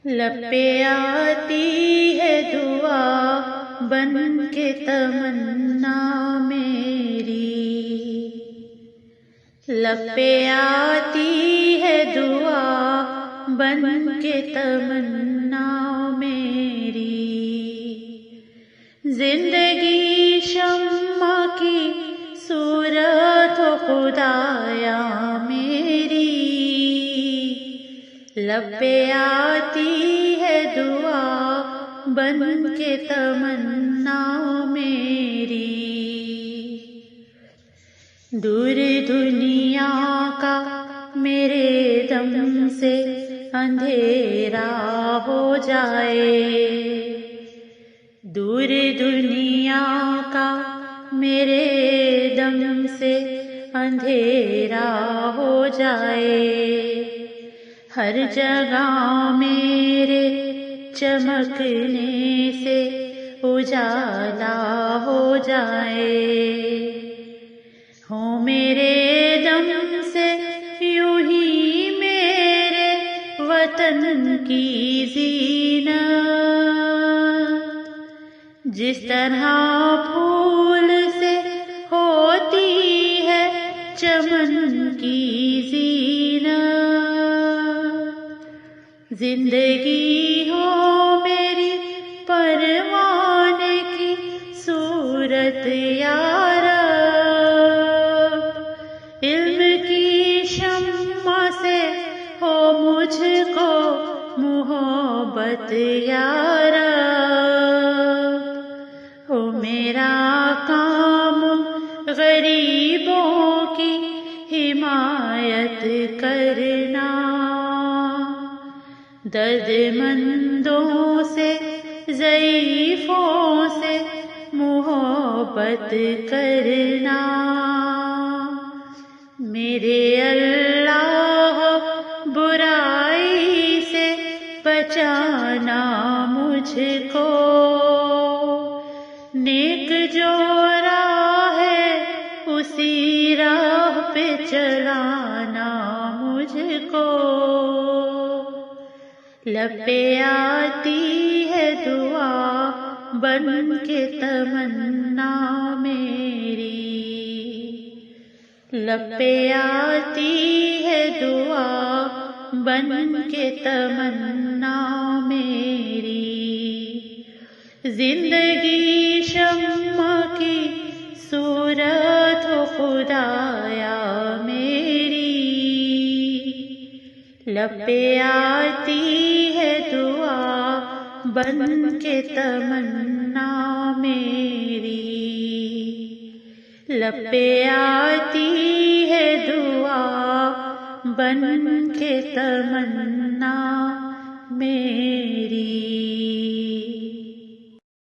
لب پہ آتی ہے دعا بن کے تمنا میری، لب پہ آتی ہے دعا بن کے تمنا میری، زندگی شمع کی صورت ہو خدایا میری، لب پہ آتی ہے دعا بن کے تمنا میری، دور دنیا کا میرے دم سے اندھیرا ہو جائے، دور دنیا کا میرے دم سے اندھیرا ہو جائے، ہر جگہ میرے چمکنے سے اجالا ہو جائے، ہو میرے دم سے یوں ہی میرے وطن کی زینت، جس طرح پھول سے ہوتی ہے چمن کی زینت، زندگی ہو میری پروانے کی صورت یا رب، علم کی شمع سے ہو مجھ کو محبت یا رب، ہو میرا کام غریبوں کی حمایت کرنا، درد مندوں سے ضعیفوں سے محبت کرنا، میرے اللہ برائی سے بچانا مجھ کو، نیک جو راہ ہے اسی راہ پہ چلانا مجھ کو، لب پہ آتی ہے دعا بن کے تمنا میری، لب پہ آتی ہے دعا بن کے تمنا میری، زندگی شمع کی صورت ہو خدایا میری، لب پہ آتی ہے دعا بن کے تمنا میری، لب پہ آتی ہے دعا بن کے تمنا میری۔